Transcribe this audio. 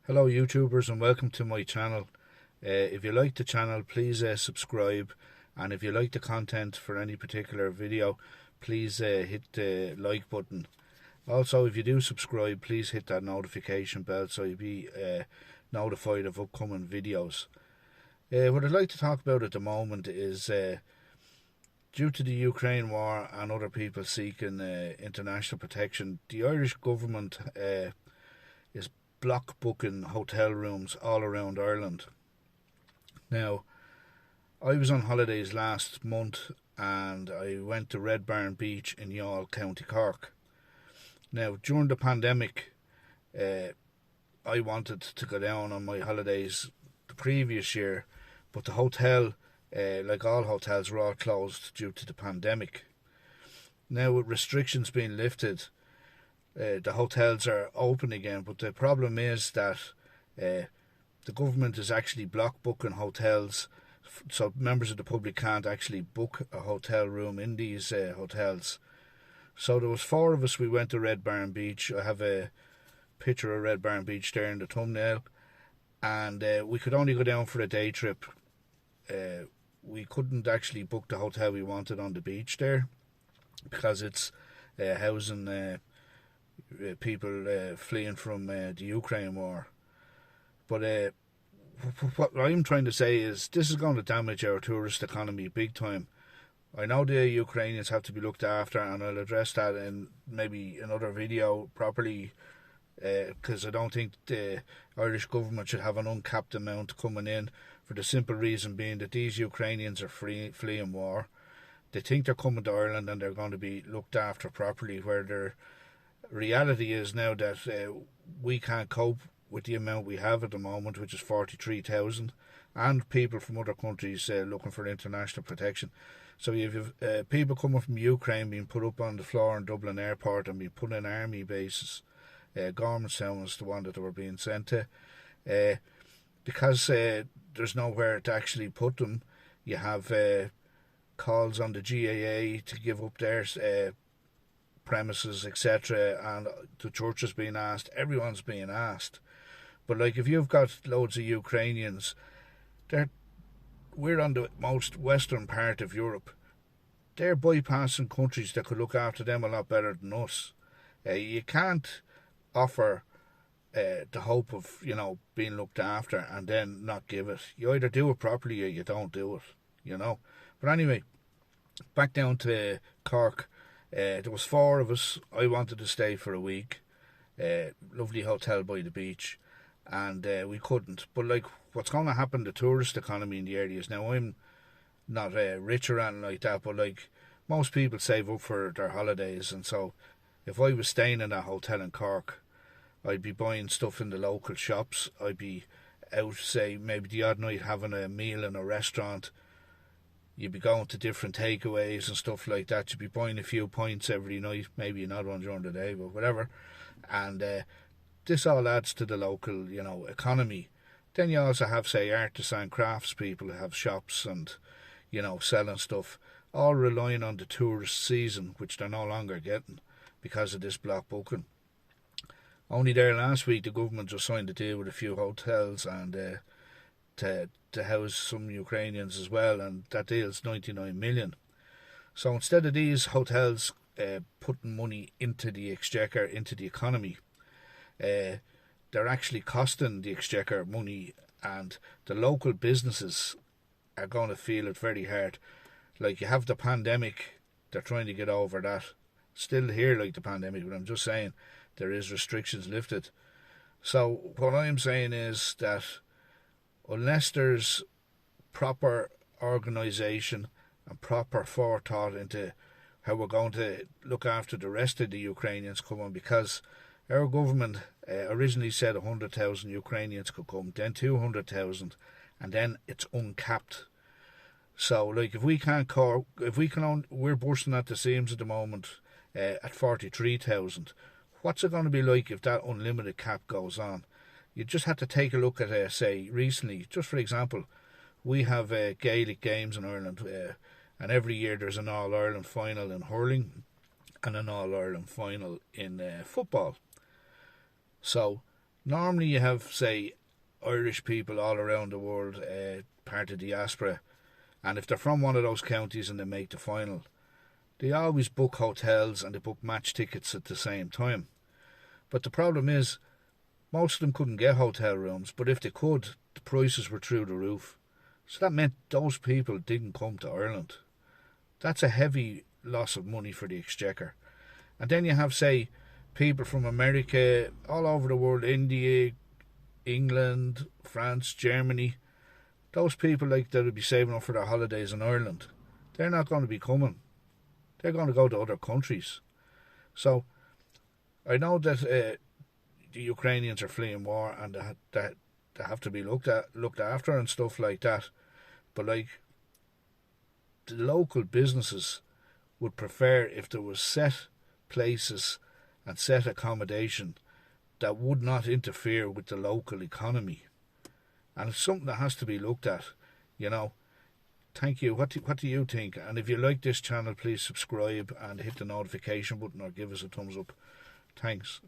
Hello YouTubers and welcome to my channel. If you like the channel, please subscribe, and if you like the content for any particular video, please hit the like button. Also, if you do subscribe, please hit that notification bell so you'll be notified of upcoming videos. What I'd like to talk about at the moment is due to the Ukraine war and other people seeking international protection, the Irish government is block booking hotel rooms all around Ireland. Now, I was on holidays last month and I went to Red Barn Beach in Youghal, County Cork. Now, during the pandemic, I wanted to go down on my holidays the previous year, but the hotel, like all hotels, were all closed due to the pandemic. Now, with restrictions being lifted, the hotels are open again, but the problem is that the government is actually block booking hotels, so members of the public can't actually book a hotel room in these hotels. So there was four of us. We went to Red Barn Beach. I have a picture of Red Barn Beach there in the thumbnail, and we could only go down for a day trip. We couldn't actually book the hotel we wanted on the beach there because it's housing people fleeing from the Ukraine war. But what I'm trying to say is this is going to damage our tourist economy big time. I know the Ukrainians have to be looked after, and I'll address that in maybe another video properly, because I don't think the Irish government should have an uncapped amount coming in, for the simple reason being that these Ukrainians are fleeing war. They think they're coming to Ireland and they're going to be looked after properly, where their reality is now that we can't cope with the amount we have at the moment, which is 43,000, and people from other countries looking for international protection. So you have people coming from Ukraine being put up on the floor in Dublin Airport and being put in army bases. Gormanstown was the one that they were being sent to. Because there's nowhere to actually put them, you have calls on the GAA to give up their premises, etc., and the church is being asked, everyone's being asked. But like, if you've got loads of Ukrainians, we're on the most western part of Europe. They're bypassing countries that could look after them a lot better than us. You can't offer the hope of, being looked after and then not give it. You either do it properly or you don't do it, But anyway, back down to Cork. There was four of us. I wanted to stay for a week. Lovely hotel by the beach. And we couldn't. But like, what's going to happen to the tourist economy in the areas now? I'm not rich or anything like that, but like, most people save up for their holidays, and so if I was staying in that hotel in Cork, I'd be buying stuff in the local shops. I'd be out, say, maybe the odd night having a meal in a restaurant. You'd be going to different takeaways and stuff like that. You'd be buying a few pints every night, maybe not one during the day, but whatever. And this all adds to the local, economy. Then you also have, say, artisan crafts people who have shops and, selling stuff, all relying on the tourist season, which they're no longer getting because of this block booking. Only there last week, the government just signed a deal with a few hotels and to house some Ukrainians as well, and that deal's 99 million. So instead of these hotels putting money into the exchequer, into the economy, they're actually costing the exchequer money, and the local businesses are going to feel it very hard. Like, you have the pandemic, they're trying to get over that. Still here like the pandemic, but I'm just saying there is restrictions lifted. So what I'm saying is that unless there's proper organisation and proper forethought into how we're going to look after the rest of the Ukrainians coming, because our government originally said 100,000 Ukrainians could come, then 200,000, and then it's uncapped. So, like, we're bursting at the seams at the moment at 43,000. What's it going to be like if that unlimited cap goes on? You just have to take a look at, say, recently, just for example, we have Gaelic games in Ireland, and every year there's an All-Ireland final in hurling and an All-Ireland final in football. So Normally you have, say, Irish people all around the world, part of diaspora, and if they're from one of those counties and they make the final, they always book hotels and they book match tickets at the same time. But the problem is, most of them couldn't get hotel rooms, but if they could, the prices were through the roof. So that meant those people didn't come to Ireland. That's a heavy loss of money for the exchequer. And then you have, say, people from America, all over the world, India, England, France, Germany. Those people that would be saving up for their holidays in Ireland, they're not going to be coming. They're going to go to other countries. So I know that the Ukrainians are fleeing war and that they have to be looked after and stuff like that. But like, the local businesses would prefer if there was set places and set accommodation that would not interfere with the local economy. And it's something that has to be looked at, you know. Thank you. What do you think? And if you like this channel, please subscribe and hit the notification button or give us a thumbs up. Thanks.